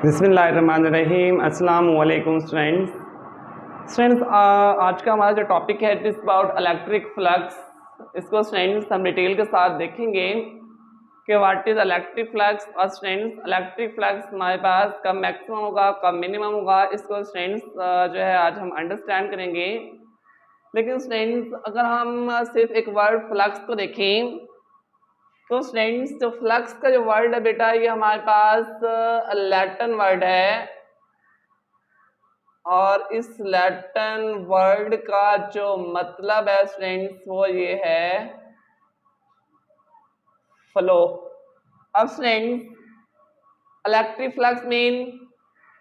बिस्मिल्लाहिर्रहमानिर्रहीम। अस्सलाम वालेकुम स्टूडेंट्स। आज का हमारा जो टॉपिक है it is about electric flux. इसको स्टूडेंट्स हम डिटेल के साथ देखेंगे कि व्हाट इज़ इलेक्ट्रिक फ्लक्स। और स्टूडेंट्स इलेक्ट्रिक फ्लक्स हमारे पास कब मैक्सिमम होगा, कब मिनिमम होगा, इसको स्टूडेंट्स जो है आज हम अंडरस्टैंड करेंगे। लेकिन स्टूडेंट्स अगर हम सिर्फ एक वर्ड फ्लक्स को देखें तो स्टूडेंट्स जो फ्लक्स का जो वर्ड है बेटा ये हमारे पास लैटिन वर्ड है और इस लैटिन वर्ड का जो मतलब है स्टूडेंट्स वो ये है फ्लो। अब students electric flux mean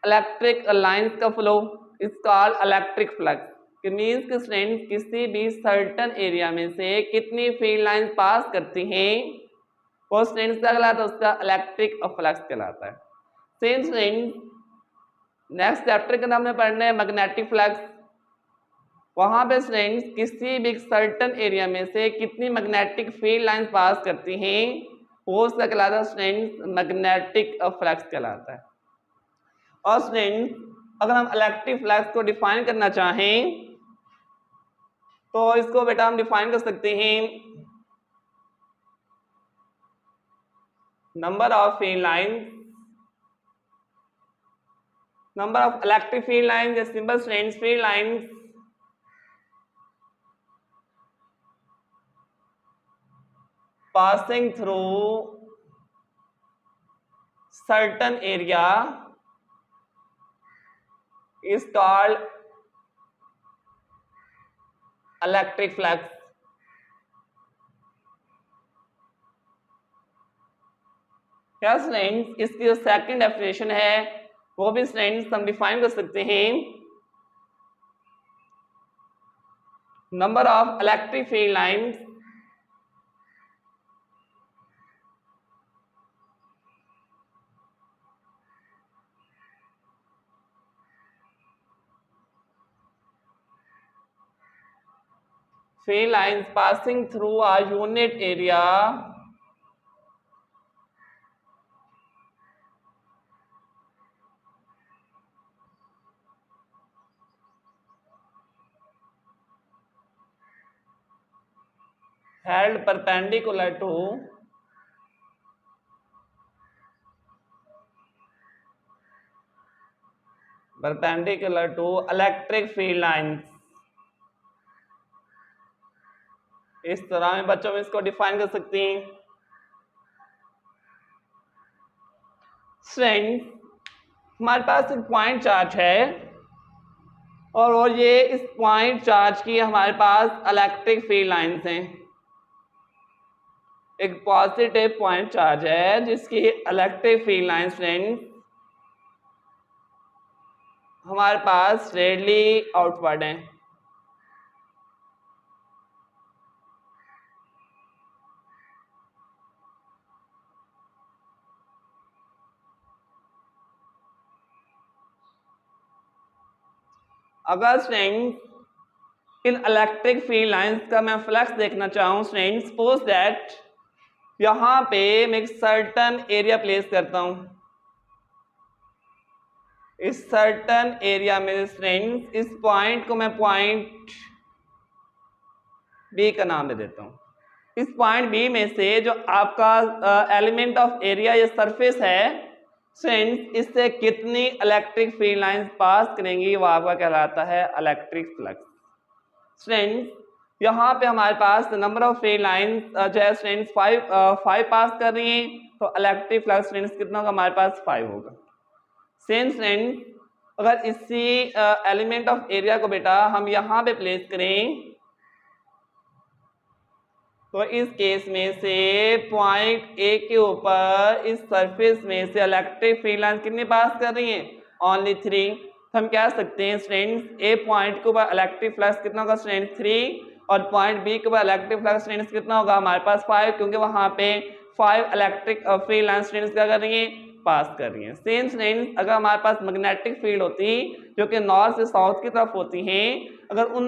electric lines का flow is called electric flux. कि मीन्स कि स्टूडेंट्स किसी भी सर्टन एरिया में से कितनी फील्ड लाइंस पास करती हैं वो स्टूडेंट्स क्या कहलाता है, उसका इलेक्ट्रिक फ्लक्स कहलाता है। सेम स्टूडेंट्स नेक्स्ट चैप्टर के अंदर हमने पढ़ना है मैग्नेटिक फ्लक्स। वहाँ पे स्टूडेंट्स किसी भी सर्टन एरिया में से कितनी मैग्नेटिक फील्ड लाइंस पास करती हैं वो उसका कहलाता है स्टूडेंट्स मैग्नेटिक फ्लक्स कहलाता है। और स्टूडेंट्स अगर हम इलेक्ट्रिक फ्लक्स को डिफाइन करना चाहें तो इसको बेटा हम डिफाइन कर सकते हैं number of field lines, number of electric field lines, the simple strange field lines passing through certain area is called electric flux। क्या स्टूडेंट्स इसकी जो सेकंड डेफिनेशन है वो भी स्टूडेंट्स हम डिफाइन कर सकते हैं number of electric field lines field lines passing through a unit area held perpendicular to electric field lines। इस तरह में बच्चों में इसको डिफाइन कर सकते हैं। स्टूडेंट्स हमारे पास एक पॉइंट चार्ज है और ये इस पॉइंट चार्ज की हमारे पास इलेक्ट्रिक फील्ड लाइंस हैं। एक पॉजिटिव पॉइंट चार्ज है जिसकी इलेक्ट्रिक फील्ड लाइंस फ्रेंड्स हमारे पास रेडली आउटवर्ड हैं। अगर students in electric field lines का मैं फ्लक्स देखना चाहूँ स्टूडेंट्स सपोज दैट यहाँ पे मैं एक सर्टन एरिया प्लेस करता हूँ। इस सर्टन एरिया में स्टूडेंट्स इस पॉइंट को मैं पॉइंट बी का नाम दे देता हूँ। इस पॉइंट बी में से जो आपका एलिमेंट ऑफ एरिया या सरफेस है स्टूडेंट्स इससे कितनी इलेक्ट्रिक फील्ड लाइंस पास करेंगी वो आपका कहलाता है इलेक्ट्रिक फ्लक्स। स्टूडेंट्स यहाँ पे हमारे पास नंबर ऑफ फील्ड लाइंस जो है स्टूडेंट्स 5 पास कर रही हैं तो इलेक्ट्रिक फ्लक्स स्टूडेंट्स कितना होगा हमारे पास 5 होगा। सेम स्टूडेंट्स अगर इसी एलिमेंट ऑफ एरिया को बेटा हम यहाँ पे प्लेस करें तो इस केस में से पॉइंट ए के ऊपर इस सरफेस में से इलेक्ट्रिक फील्ड लाइंस कितनी पास कर रही हैं ओनली 3। तो हम कह सकते हैं स्टूडेंट्स ए पॉइंट के ऊपर इलेक्ट्रिक फ्लक्स कितना होगा स्टूडेंट 3 और पॉइंट बी के ऊपर इलेक्ट्रिक फ्लक्स स्टूडेंट्स कितना होगा हमारे पास 5 क्योंकि वहाँ पे 5 इलेक्ट्रिक फील्ड लाइंस स्टूडेंट्स क्या कर रही हैं पास कर रही हैं। सेम स्टूडेंट्स अगर हमारे पास मैग्नेटिक फील्ड होती जो कि नॉर्थ से साउथ की तरफ होती हैं अगर उन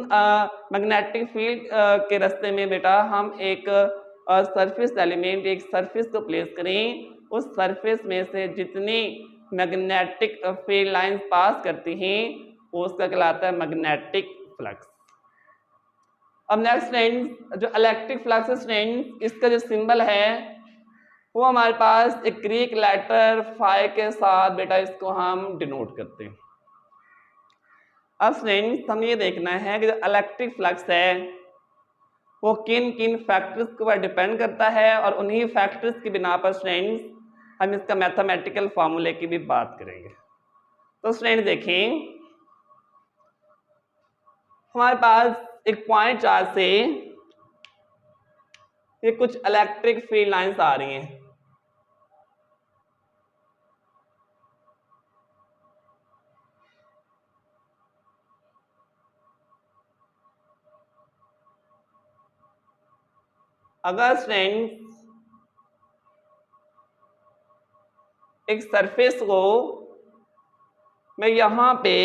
मैग्नेटिक फील्ड के रास्ते में बेटा हम एक सरफेस एलिमेंट एक सरफेस को प्लेस करें उस सरफेस में से जितनी मैग्नेटिक फील्ड लाइंस पास करती हैं वो उसका कहलाता है मैग्नेटिक फ्लक्स। अब नेक्स्ट फ्रेंड्स जो इलेक्ट्रिक फ्लक्स है फ्रेंड्स इसका जो सिंबल है वो हमारे पास एक ग्रीक लेटर फाई के साथ बेटा इसको हम डिनोट करते हैं। अब फ्रेंड्स हम ये देखना है कि जो इलेक्ट्रिक फ्लक्स है वो किन किन फैक्टर्स के ऊपर डिपेंड करता है और उन्हीं फैक्टर्स की बिना पर फ्रेंड्स हम इसका मैथमेटिकल फार्मूले की भी बात करेंगे। तो फ्रेंड्स देखें हमारे पास एक पॉइंट चार्ज से ये कुछ इलेक्ट्रिक फील्ड लाइंस आ रही हैं। अगर फ्रेंड्स एक सरफेस को मैं यहां पे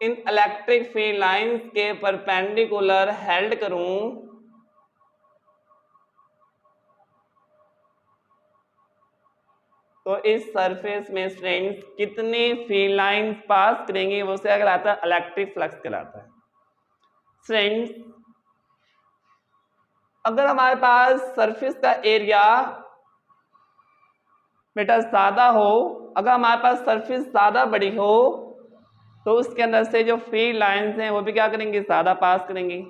इन इलेक्ट्रिक फील्ड लाइंस के परपेंडिकुलर हेल्ड करूं तो इस सरफेस में फ्रेंड्स कितनी फील्ड लाइंस पास करेंगे वो क्या कहलाता है इलेक्ट्रिक फ्लक्स कहलाता है। फ्रेंड्स अगर हमारे पास सरफेस का एरिया बेटा ज्यादा हो, अगर हमारे पास सरफेस ज्यादा बड़ी हो तो उसके अंदर से जो फील्ड लाइंस हैं वो भी क्या करेंगे ज्यादा पास करेंगे।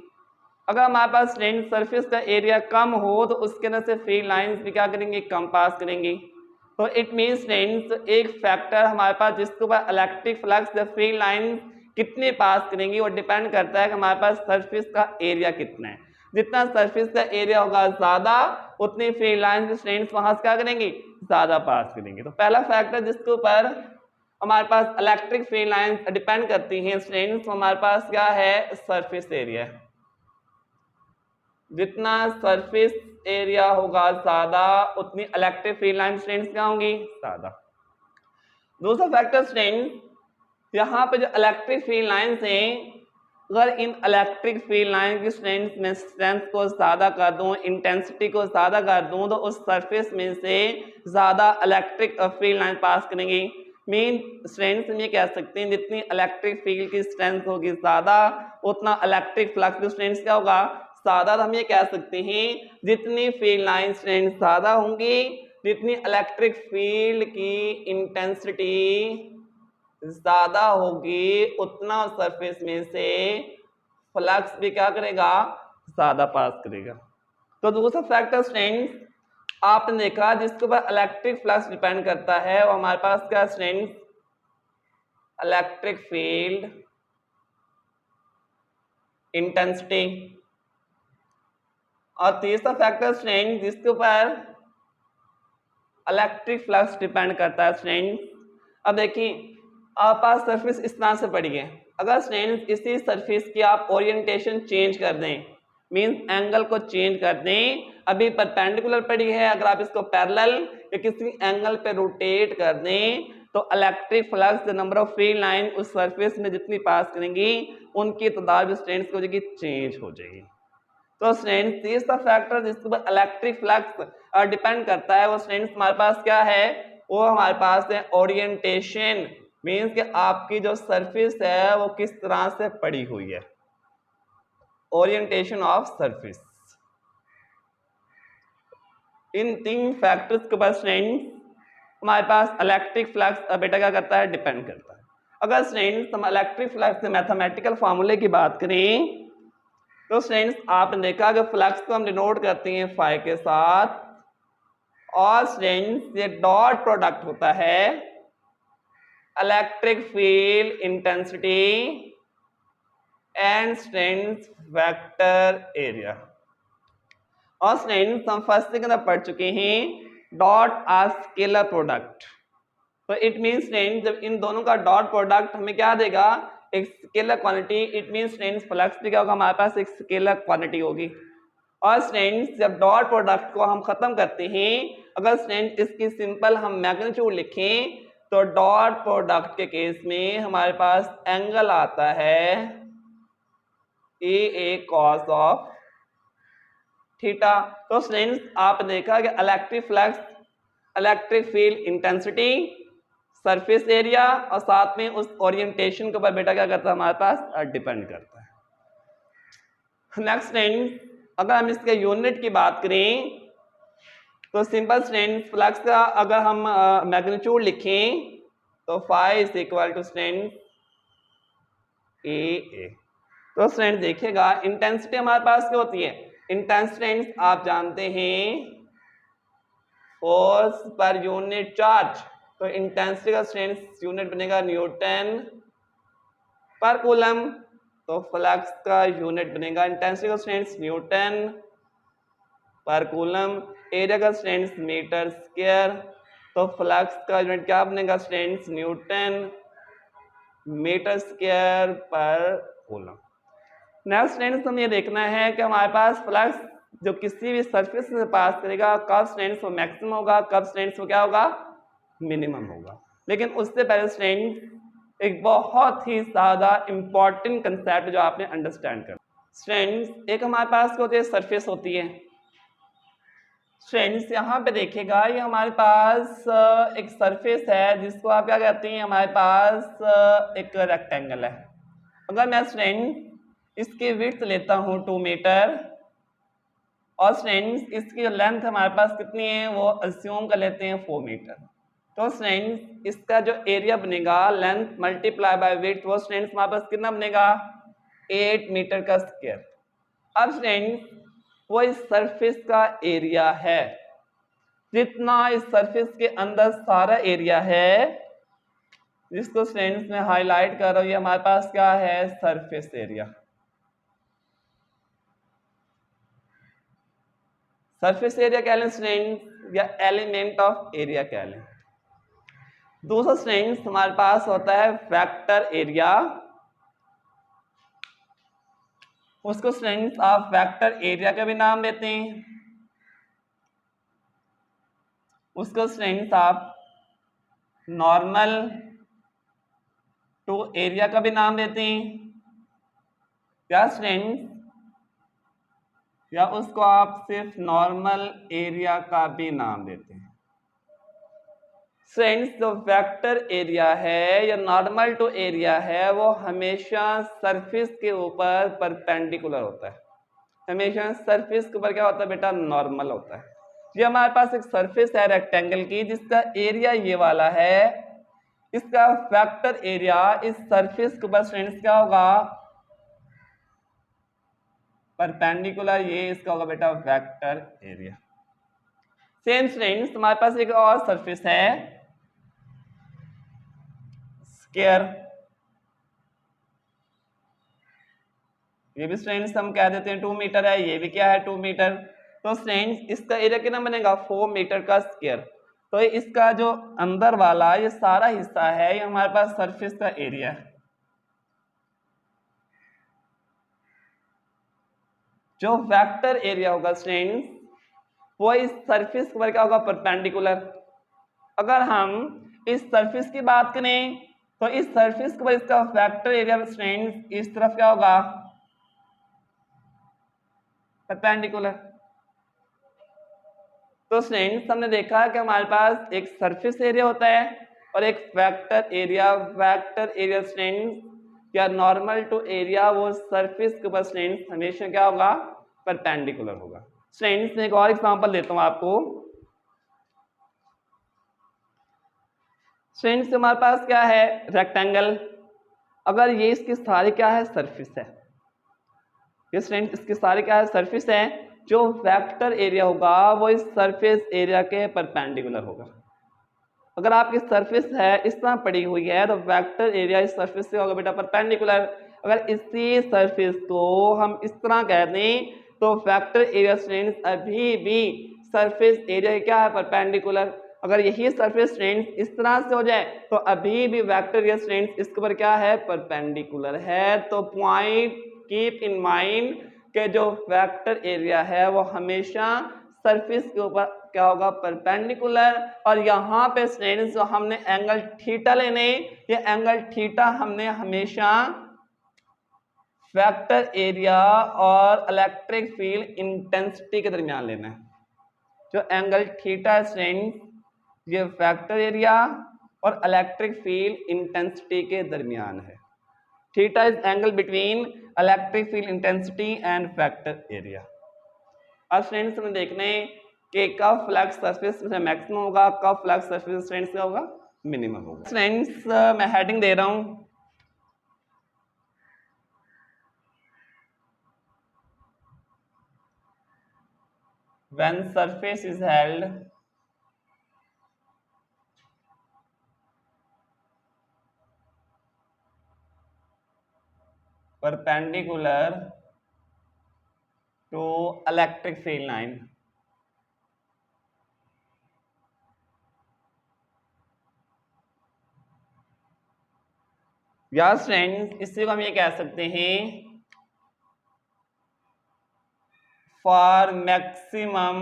अगर हमारे पास फ्रेंड्स सरफेस का एरिया कम हो तो उसके अंदर से फील्ड लाइंस भी क्या करेंगे कम पास करेंगे। तो इट मीन्स फ्रेंड्स एक फैक्टर हमारे पास जिसके ऊपर इलेक्ट्रिक फ्लक्स या फील्ड लाइंस कितने पास करेंगी वो डिपेंड करता है कि हमारे पास सरफेस का एरिया कितना है। जितना सरफेस का एरिया होगा ज्यादा उतनी फील्ड लाइंस फ्रेंड्स वहां से क्या करेंगे ज्यादा पास करेंगे। तो पहला फैक्टर जिसके ऊपर हमारे पास इलेक्ट्रिक फील्ड लाइंस डिपेंड करती हैं फ्रेंड्स हमारे पास क्या है सरफेस एरिया। जितना सरफेस एरिया होगा ज्यादा उतनी इलेक्ट्रिक फील्ड लाइंस फ्रेंड्स क्या होंगी ज्यादा। दूसरा फैक्टर फ्रेंड्स यहाँ पे जो इलेक्ट्रिक फील्ड लाइंस हैं अगर इन इलेक्ट्रिक फील्ड लाइन की फ्रेंड्स में स्ट्रेंथ को ज्यादा कर दूं इंटेंसिटी को ज्यादा कर दूं तो उस सरफेस में से ज्यादा इलेक्ट्रिक फील्ड लाइन पास करेंगी। मीन स्ट्रेंथ में कह सकते हैं जितनी इलेक्ट्रिक फील्ड की स्ट्रेंथ होगी ज्यादा उतना इलेक्ट्रिक फ्लक्स की स्ट्रेंथ क्या होगा ज्यादा। तो हम ये कह सकते हैं जितनी फील्ड लाइन स्ट्रेंथ ज्यादा होंगी जितनी इलेक्ट्रिक फील्ड की इंटेंसिटी ज्यादा होगी उतना सरफेस में से फ्लक्स भी क्या करेगा ज्यादा पास करेगा। तो दूसरा फैक्टर फ्रेंड्स आपने देखा जिसके ऊपर इलेक्ट्रिक फ्लक्स डिपेंड करता है वो हमारे पास क्या फ्रेंड्स इलेक्ट्रिक फील्ड इंटेंसिटी। और तीसरा फैक्टर फ्रेंड्स जिसके ऊपर इलेक्ट्रिक फ्लक्स डिपेंड करता है फ्रेंड्स अब देखिए आप पास सरफेस इस तरह से पड़ी है। अगर फ्रेंड्स इसी सरफेस की आप ओरिएंटेशन चेंज कर दें मींस एंगल को चेंज कर दें अभी परपेंडिकुलर पड़ी है अगर आप इसको पैरेलल या किसी एंगल पे रोटेट कर दें तो electric flux the number of field line उस सरफेस में जितनी पास करेंगी उनकी तादाद भी फ्रेंड्स की हो जाएगी चेंज हो जाएगी। तो फ्रेंड्स तीसरा फैक्टर जिसके ऊपर इलेक्ट्रिक फ्लक्स डिपेंड करता है वो फ्रेंड्स हमारे पास क्या है वो हमारे पास है ओरिएंटेशन। मीन्स कि आपकी जो सरफेस है वो किस तरह से पड़ी हुई है ओरिएंटेशन ऑफ सरफेस। इन तीन फैक्टर्स के ऊपर फ्रेंड्स हमारे पास इलेक्ट्रिक फ्लक्स बेटा क्या करता है डिपेंड करता है। अगर फ्रेंड्स हम इलेक्ट्रिक फ्लक्स के मैथमेटिकल फार्मूले की बात करें तो फ्रेंड्स आपने देखा कि फ्लक्स को हम डिनोट करते हैं फाई के साथ और फ्रेंड्स ये डॉट प्रोडक्ट होता है electric field intensity and strength vector area. और फ्रेंड्स हम फर्स्ट के अंदर पढ़ चुके हैं डॉट आर स्केलर प्रोडक्ट। तो इट मीन्स फ्रेंड्स जब इन दोनों का डॉट प्रोडक्ट हमें क्या देगा एक scalar quantity. It means friends flux भी क्या होगा हमारे पास एक स्केलर क्वांटिटी होगी। और फ्रेंड्स जब डॉट प्रोडक्ट को हम खत्म करते हैं अगर फ्रेंड्स इसकी सिंपल हम मैग्नीट्यूड लिखें तो डॉट प्रोडक्ट के केस में हमारे पास एंगल आता है ए कॉस ऑफ थीटा। तो फ्रेंड्स आप देखा कि electric flux electric field intensity surface area और साथ में उस ओरिएंटेशन के ऊपर बेटा क्या करता है हमारे पास डिपेंड करता है। नेक्स्ट स्टूडेंट, अगर हम इसके यूनिट की बात करें तो सिंपल स्टूडेंट फ्लक्स का अगर हम मैग्नीट्यूड लिखें तो phi is equal to student A. तो स्टूडेंट देखिएगा इंटेंसिटी हमारे पास क्या होती है, इंटेंसिटी आप जानते हैं फोर्स पर यूनिट चार्ज, तो इंटेंसिटी का स्ट्रेंथ यूनिट बनेगा न्यूटन पर कूलम, तो फ्लक्स का यूनिट बनेगा इंटेंसिटी का स्ट्रेंथ न्यूटन पर कूलम, एरिया का स्ट्रेंथ मीटर स्क्वायर, तो फ्लक्स का यूनिट क्या बनेगा स्ट्रेंथ न्यूटन मीटर स्क्वायर पर कूलम। नेक्स्ट स्ट्रेंथ हमें ये देखना है कि हमारे पास फ्लक्स जो किसी भी सरफेस से पास करेगा कब स्ट्रेंथ वो मैक्सिमम होगा, कब स्ट्रेंथ वो क्या होगा मिनिमम होगा। लेकिन उससे पहले स्ट्रेंथ एक बहुत ही ज़्यादा इंपॉर्टेंट कंसेप्ट जो आपने अंडरस्टैंड करना। स्ट्रेंथ एक हमारे पास क्या होती है सरफेस होती है। स्ट्रेंथ यहाँ पे देखेगा ये हमारे पास एक सरफेस है जिसको आप क्या कहते हैं, हमारे पास एक रेक्टेंगल है। अगर मैं स्ट्रेंथ इसकी विड्थ लेता हूँ 2 मीटर और स्ट्रेंथ इसकी लेंथ हमारे पास कितनी है वो अस्यूम कर लेते हैं 4 मीटर, तो स्ट्रेंथ इसका जो एरिया बनेगा लेंथ मल्टीप्लाई बाय विड्थ वो स्ट्रेंथ हमारे पास कितना बनेगा 8 मीटर का स्क्वायर। अब स्ट्रेंथ वो इस सरफेस का एरिया है, जितना इस सरफेस के अंदर सारा एरिया है जिसको स्ट्रेंथ में हाईलाइट कर रहा हूं, ये हमारे पास क्या है सरफेस एरिया। सरफेस एरिया कह लें स्ट्रेंथ या एलिमेंट ऑफ एरिया कह लें। दूसरा स्ट्रेंथ हमारे पास होता है वेक्टर एरिया, उसको स्ट्रेंथ आप वेक्टर एरिया का भी नाम देते हैं, उसको स्ट्रेंथ आप नॉर्मल टू एरिया का भी नाम देते हैं, या स्ट्रेंथ या उसको आप सिर्फ नॉर्मल एरिया का भी नाम देते हैं। स्ट्रेंथ जो वेक्टर एरिया है या नॉर्मल टू एरिया है वो हमेशा सरफेस के ऊपर परपेंडिकुलर होता है, हमेशा सरफेस के ऊपर क्या होता है बेटा नॉर्मल होता है। ये हमारे पास एक सरफेस है रेक्टेंगल की जिसका एरिया ये वाला है, इसका वेक्टर एरिया इस सरफेस के ऊपर स्ट्रेंथ क्या होगा परपेंडिकुलर, ये इसका होगा बेटा वेक्टर एरिया। सेम स्ट्रेंथ हमारे पास एक और सरफेस है स्क्वायर, ये भी स्ट्रेंथ हम कह देते हैं 2 मीटर है, ये भी क्या है 2 मीटर, तो स्ट्रेंथ इसका एरिया कितना बनेगा 4 मीटर का स्क्वायर। तो इसका जो अंदर वाला ये सारा हिस्सा है ये हमारे पास सरफेस का एरिया है। जो वेक्टर एरिया होगा स्ट्रेंथ वो इस सरफेस के ऊपर क्या होगा परपेंडिकुलर। अगर हम इस सरफेस की बात करें तो इस सरफेस के ऊपर इसका वेक्टर एरिया स्ट्रेंथ इस तरफ क्या होगा परपेंडिकुलर। तो स्ट्रेंथ हमने देखा कि हमारे पास एक सरफेस एरिया होता है और एक vector area. Vector area strength या नॉर्मल टू एरिया वो सरफेस के ऊपर स्ट्रेंथ हमेशा क्या होगा परपेंडिकुलर होगा। स्ट्रेंथ में एक और एग्जांपल देता हूं आपको। स्ट्रेंथ हमारे पास क्या है रेक्टेंगल, अगर ये इसके सारे क्या है सरफेस है, ये स्ट्रेंथ इसके सारे क्या है सरफेस है, जो वेक्टर एरिया होगा वो इस सरफेस एरिया के परपेंडिकुलर होगा। अगर आपकी सरफेस है इस तरह पड़ी हुई है तो वेक्टर एरिया इस सरफेस से होगा बेटा परपेंडिकुलर। अगर इसी सरफेस को हम इस तरह कह दें तो वेक्टर एरिया स्ट्रेंथ अभी भी सरफेस एरिया क्या है परपेंडिकुलर। अगर यही सरफेस स्ट्रेंथ इस तरह से हो जाए तो अभी भी वेक्टर एरिया स्ट्रेंथ इसके ऊपर क्या है परपेंडिकुलर है। तो पॉइंट कीप इन माइंड कि जो वेक्टर एरिया है वो हमेशा सरफेस के ऊपर क्या होगा परपेंडिकुलर। और यहाँ पे स्ट्रेंथ जो हमने एंगल थीटा लेने, ये एंगल थीटा हमने हमेशा वेक्टर एरिया और इलेक्ट्रिक फील्ड इंटेंसिटी के दरमियान लेना है। जो एंगल थीटा स्ट्रेंथ ये वेक्टर एरिया और इलेक्ट्रिक फील्ड इंटेंसिटी के दरमियान है। Theta is angle between electric field intensity and vector area. अब स्टूडेंट्स हमें देखना है कि कब फ्लक्स सरफेस से मैक्सिमम होगा, कब फ्लक्स सरफेस स्टूडेंट्स का होगा मिनिमम होगा। स्टूडेंट्स मैं हेडिंग दे रहा हूं, when surface is held perpendicular to electric field line, या फ्रेंड्स इससे को हम ये कह सकते हैं फॉर मैक्सिमम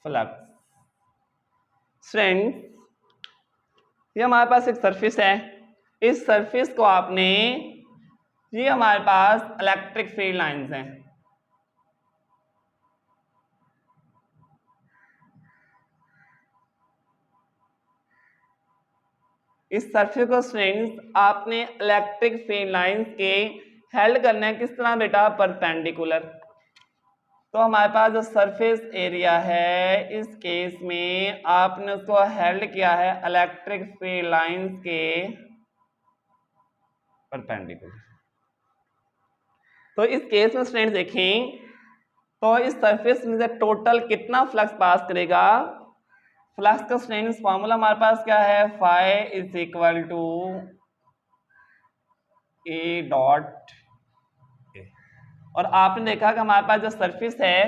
फ्लक्स। फ्रेंड्स ये हमारे पास एक सरफेस है, इस सरफेस को आपने, ये हमारे पास इलेक्ट्रिक फील्ड लाइंस हैं, इस सरफेस को स्टूडेंट्स आपने इलेक्ट्रिक फील्ड लाइंस के हेल्ड करना है किस तरह बेटा, परपेंडिकुलर। तो हमारे पास जो सरफेस एरिया है इस केस में आपने उसको हेल्ड किया है इलेक्ट्रिक फील्ड लाइंस के परपेंडिकुलर। तो इस केस में स्टूडेंट्स देखें तो इस सरफेस में से टोटल कितना फ्लक्स पास करेगा। फ्लक्स का स्टूडेंट्स फॉर्मूला हमारे पास क्या है, phi is equal to A dot A. और आपने देखा कि हमारे पास जो सरफेस है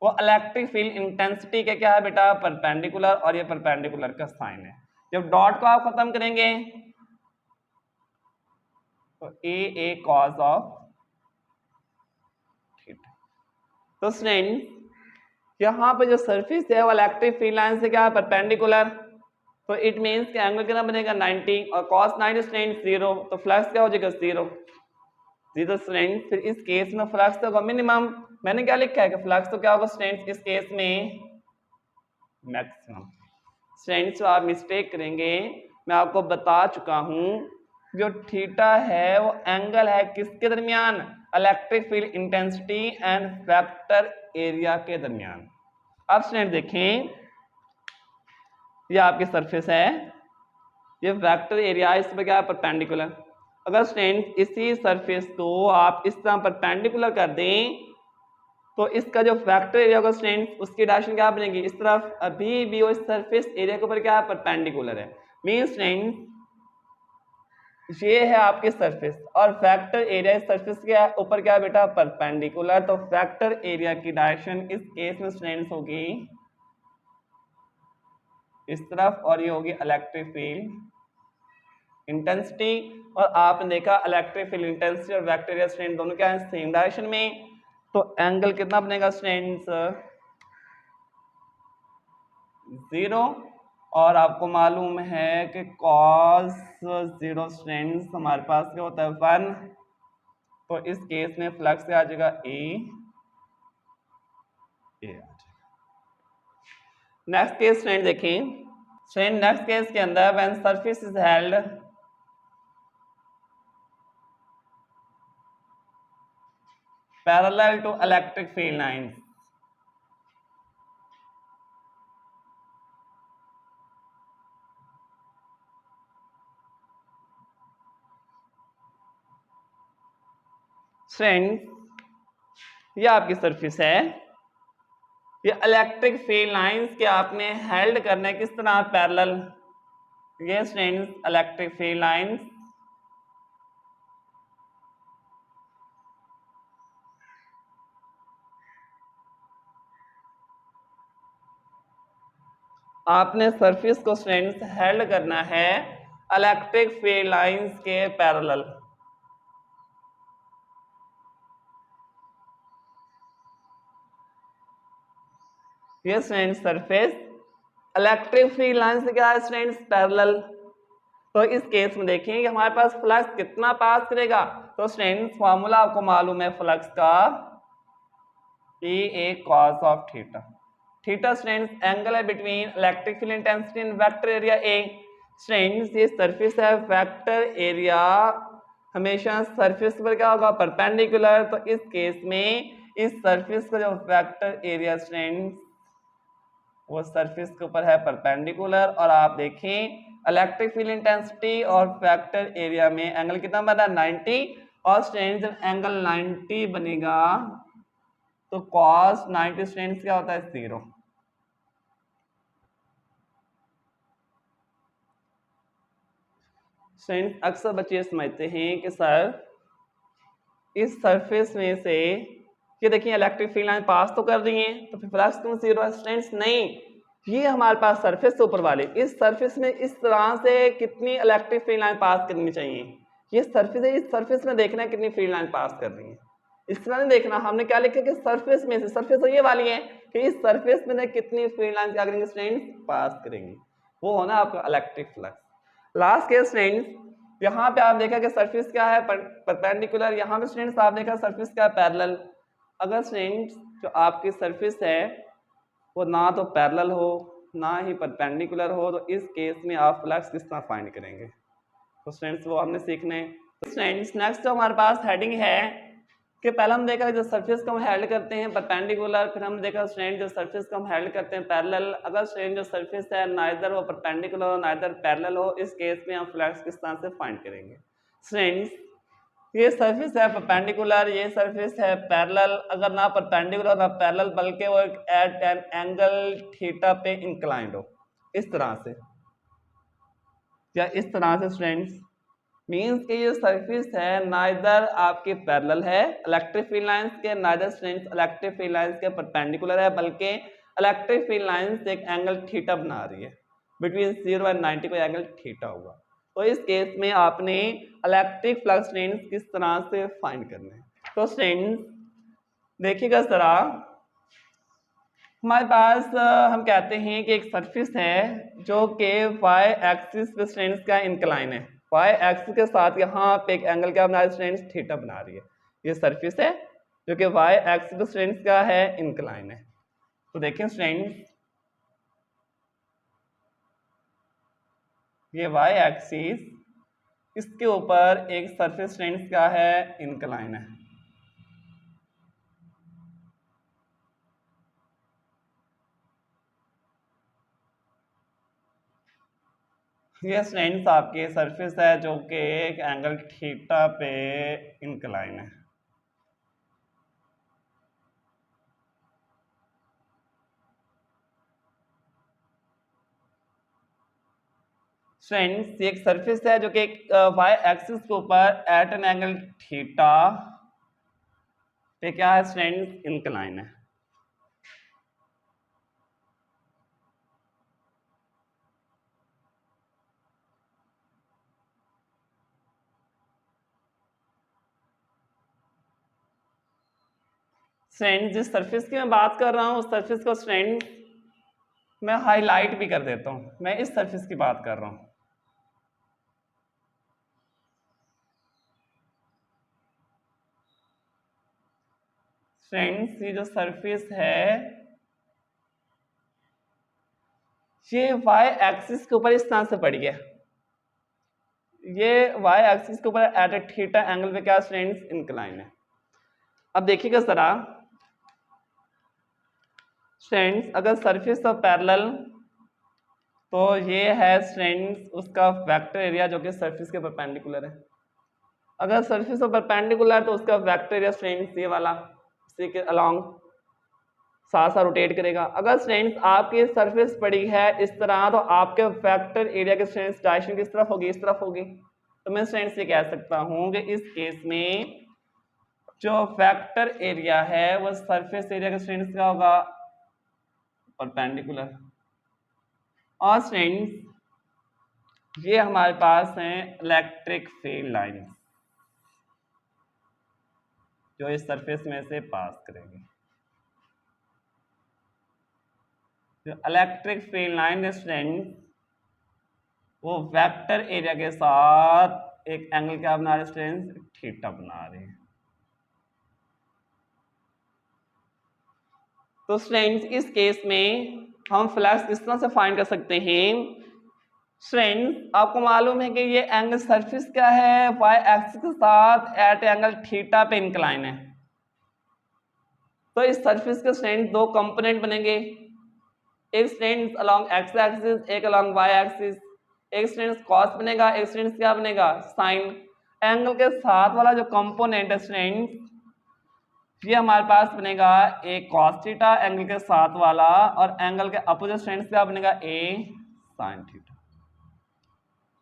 वो इलेक्ट्रिक फील्ड इंटेंसिटी के क्या है बेटा, परपेंडिकुलर, और ये परपेंडिकुलर का साइन है। जब डॉट को आप खत्म करेंगे तो ए कॉस ऑफ थीटा। तो स्टूडेंट्स यहाँ पे जो सरफेस है वो इलेक्ट्रिक फील्ड लाइन से क्या है, परपेंडिकुलर। तो इट मीन्स कि एंगल कितना बनेगा 90 और cos 90 स्टूडेंट 0, तो फ्लक्स क्या हो जाएगा 0 स्टूडेंट। फिर इस केस में फ्लक्स होगा मिनिमम। मैंने क्या लिखा है कि फ्लक्स तो क्या होगा स्टूडेंट इस केस में मैक्सिमम। स्टूडेंट्स आप मिस्टेक करेंगे, मैं आपको बता चुका हूं जो थीटा है वो एंगल है किसके दरमियान, electric field intensity and vector area के दरमियान। अब स्टूडेंट देखें ये आपकी सरफेस है, ये वेक्टर एरिया इस पर क्या है, परपेंडिकुलर। अगर स्टूडेंट इसी सरफेस को आप इस तरह परपेंडिकुलर कर दें तो इसका जो वेक्टर एरिया होगा स्टूडेंट उसकी डायरेक्शन क्या बनेगी, इस तरफ। अभी भी वो इस सरफेस एरिया के ऊपर क्या है, परपेंडिकुलर है। मींस स्टूडेंट ये है आपकी सरफेस और वेक्टर एरिया इस सरफेस के ऊपर क्या है बेटा, परपेंडिकुलर। तो वेक्टर एरिया की डायरेक्शन इस केस में स्टूडेंट्स होगी इस तरफ, और ये होगी इलेक्ट्रिक फील्ड इंटेंसिटी। और आपने देखा इलेक्ट्रिक फील्ड इंटेंसिटी और वेक्टर एरिया स्टूडेंट दोनों क्या है, सेम डायरेक्शन में। तो एंगल कितना बनेगा स्टूडेंट्स 0, और आपको मालूम है कि cos 0 स्टूडेंट्स हमारे पास क्या होता है 1। तो इस केस में फ्लक्स से आ जाएगा ए आ जाएगा। नेक्स्ट केस स्टूडेंट देखें, स्टूडेंट नेक्स्ट केस के अंदर when surface is held parallel to electric field lines, friends ये आपकी सरफेस है, ये इलेक्ट्रिक फील्ड लाइंस के आपने हेल्ड करना है किस तरह, पैरेलल। ये स्टूडेंट्स इलेक्ट्रिक फील्ड लाइंस आपने सरफेस को स्टूडेंट्स हेल्ड करना है इलेक्ट्रिक फील्ड लाइंस के पैरेलल। ये students surface electric field line से क्या है स्टूडेंट्स, पैरेलल। तो इस केस में देखें कि हमारे पास फ्लक्स कितना पास करेगा। तो स्टूडेंट्स फॉर्मूला आपको मालूम है फ्लक्स का, E a cos of theta. Theta strength angle है between electric field intensity and vector area A. Strength ये सरफेस है, वेक्टर एरिया हमेशा सरफेस पर क्या होगा, परपेंडिकुलर। तो इस केस में इस सरफेस का जो वेक्टर एरिया स्ट्रेंथ वो सरफेस के ऊपर है परपेंडिकुलर। और आप देखें इलेक्ट्रिक फील्ड इंटेंसिटी और वेक्टर एरिया में एंगल कितना बना, 90। और स्ट्रेंथ जब एंगल 90 बनेगा तो cos 90 स्ट्रेंथ क्या होता है, 0। स्ट्रेंथ अक्सर बच्चे समझते हैं कि सर इस सरफेस में से ये देखिए इलेक्ट्रिक फील्ड लाइन पास तो कर रही है तो फिर फ्लक्स क्यों 0 है। स्ट्रेंथ नहीं, ये हमारे पास सरफेस से ऊपर वाले इस सरफेस में इस तरह से कितनी इलेक्ट्रिक फील्ड लाइन पास करनी चाहिए। ये सरफेस है, इस सरफेस में देखना है कितनी फील्ड लाइन पास कर रही है। इस तरह नहीं देखना, हमने क्या लिखा कि सरफेस में से, सरफेस तो ये वाली है कि इस सरफेस में कितनी फील्ड लाइन क्या करेंगे, स्ट्रेंथ पास करेंगे, वो होना आपका इलेक्ट्रिक फ्लक्स। लास्ट के स्ट्रेंथ यहाँ पे आप देखा कि सरफेस क्या है, परपेंडिकुलर। यहाँ पे स्ट्रेंथ आप देखा सरफेस क्या है, पैरेलल। अगर स्ट्रेंथ जो आपकी सरफेस है वो ना तो पैरेलल हो ना ही परपेंडिकुलर हो तो इस केस में आप फ्लक्स किस तरह फाइंड करेंगे। तो स्टूडेंट्स वो हमने सीखने। स्टूडेंट्स नेक्स्ट जो हमारे पास हेडिंग है कि पहले हम देखा जो सरफेस को हम हेल्ड करते हैं परपेंडिकुलर, फिर हम देखा स्ट्रेंथ जो सरफेस को हम हेल्ड करते हैं पैरेलल। अगर स्ट्रेंथ जो सरफेस है नाइदर वो परपेंडिकुलर हो नाइदर पैरेलल हो, इस केस में हम फ्लक्स किस तरह से फाइंड करेंगे। स्ट्रेंथ ये सरफेस है परपेंडिकुलर, ये सरफेस है पैरेलल। अगर ना परपेंडिकुलर ना पैरेलल बल्कि वो एट एन एंगल थीटा पे इंक्लाइंड हो, इस तरह से या इस तरह से स्टूडेंट्स मींस कि ये सरफेस है नाइदर आपके पैरेलल है इलेक्ट्रिक फील्ड लाइंस के, neither strength electric field lines के परपेंडिकुलर है, बल्कि इलेक्ट्रिक फील्ड लाइंस एक एंगल थीटा बना रही है, बिटवीन 0 एंड 90 का एंगल थीटा होगा। तो इस केस में आपने इलेक्ट्रिक फ्लक्स स्ट्रेंथ किस तरह से फाइंड करने हैं। तो स्ट्रेंथ देखिएगा जरा, हमारे पास हम कहते हैं कि एक सरफेस है जो कि y एक्सिस पे स्ट्रेंथ का इंक्लाइन है, y एक्सिस के साथ यहाँ पे एक एंगल क्या बना रही है, स्ट्रेंथ थीटा बना रही है। ये सरफेस है जो कि y एक्सिस पे स्ट्रेंथ का है, इंक्लाइन है। तो देखें स्ट्रेंथ ये y एक्सिस, इसके ऊपर एक सरफेस स्ट्रेंथ क्या है, इंक्लाइन है। ये स्ट्रेंथ आपके सरफेस है जो कि एक एंगल थीटा पे इंक्लाइन है। स्ट्रेंथ एक सरफेस है जो कि y एक्सिस के ऊपर एट एन एंगल थीटा पे क्या है, स्ट्रेंथ इंक्लाइन है। स्ट्रेंथ जिस सरफेस की मैं बात कर रहा हूं उस सरफेस को स्ट्रेंथ मैं हाईलाइट भी कर देता हूं, मैं इस सरफेस की बात कर रहा हूं। स्ट्रेंथ ये जो सरफेस है ये y एक्सिस के ऊपर इस तरह से पड़ी है, ये y एक्सिस के ऊपर एट ए थीटा एंगल पे क्या स्ट्रेंथ इंक्लाइन है। अब देखिएगा जरा स्ट्रेंथ अगर सरफेस ऑफ पैरेलल तो ये है स्ट्रेंथ उसका वेक्टर एरिया जो कि सरफेस के परपेंडिकुलर है। अगर सरफेस ऑफ परपेंडिकुलर तो उसका वेक्टर एरिया स्ट्रेंथ ये वाला इसी के अलोंग साथ साथ रोटेट करेगा। अगर स्ट्रेंथ आपकी सरफेस पड़ी है इस तरह तो आपके वेक्टर एरिया की स्ट्रेंथ डायरेक्शन किस तरफ होगी, इस तरफ होगी। तो मैं स्ट्रेंथ से कह सकता हूं कि इस केस में जो वेक्टर एरिया है वो सरफेस एरिया का स्ट्रेंथ क्या होगा, परपेंडिकुलर। और स्ट्रेंथ ये हमारे पास हैं इलेक्ट्रिक फील्ड लाइन जो इस सरफेस में से पास करेंगे। जो इलेक्ट्रिक फील्ड लाइन स्ट्रेंथ वो वेक्टर एरिया के साथ एक एंगल क्या बना रही है, स्ट्रेंथ थीटा बना रही है। तो स्टूडेंट्स इस केस में हम फ्लक्स किस तरह से फाइंड कर सकते हैं। स्टूडेंट्स आपको मालूम है कि ये एंगल सरफेस क्या है, वाई एक्सिस के साथ एट एंगल थीटा पे इंक्लाइन है। तो इस सरफेस के स्टूडेंट दो कंपोनेंट बनेंगे, एक स्टूडेंट अलोंग एक्स एक्सिस, एक अलोंग वाई एक्सिस। एक स्टूडेंट कॉस बनेगा, एक स्टूडेंट क्या बनेगा, साइन। एंगल के साथ वाला जो कंपोनेंट है स्टूडेंट ये हमारे पास बनेगा ए कॉस थीटा एंगल के साथ वाला, और एंगल के अपोजिट स्टूडेंट क्या बनेगा, ए साइन थीटा।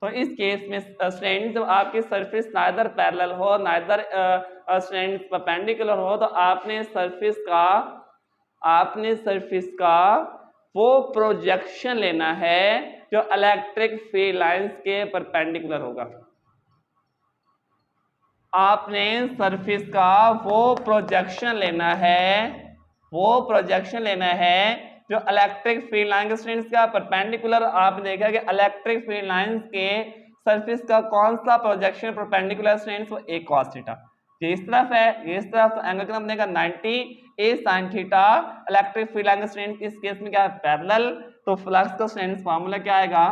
तो इस केस में स्टूडेंट जब आपकी सरफेस नाइदर पैरेलल हो नाइदर स्टूडेंट परपेंडिकुलर हो, तो आपने सरफेस का वो प्रोजेक्शन लेना है जो इलेक्ट्रिक फील्ड लाइंस के परपेंडिकुलर होगा। आपने सरफेस का वो प्रोजेक्शन लेना है जो इलेक्ट्रिक फील्ड लाइन के स्टूडेंट्स का परपेंडिकुलर। आपने देखा कि इलेक्ट्रिक फील्ड लाइंस के सरफेस का कौन सा प्रोजेक्शन परपेंडिकुलर स्टूडेंट्स, वो ए कॉस थीटा। ये इस तरफ है, ये इस तरफ, तो एंगल कितना बनेगा 90 A sine theta. Electric field line के स्टूडेंट्स इस केस में क्या है, पैरेलल। तो फ्लक्स का स्टूडेंट्स फार्मूला क्या आएगा,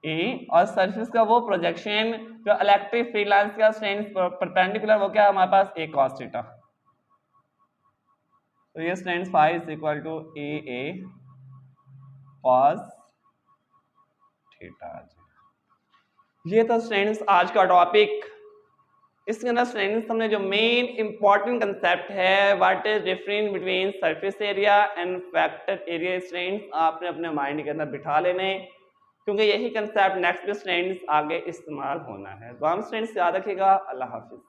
ए, और सरफेस का वो प्रोजेक्शन जो इलेक्ट्रिक फील्ड लाइंस का स्टूडेंट्स परपेंडिकुलर, वो क्या है हमारे पास, ए कॉस थीटा। तो ये students phi is equal to A cos theta. ये था स्टूडेंट्स आज का टॉपिक। इसके अंदर स्टूडेंट्स हमने जो मेन इंपॉर्टेंट कंसेप्ट है, what is difference between surface area and vector area, students आपने अपने माइंड के अंदर बिठा लेने, क्योंकि यही कंसेप्ट नेक्स्ट स्टूडेंट्स आगे इस्तेमाल होना है। तो हम स्टूडेंट्स याद रखिएगा। अल्लाह हाफिज।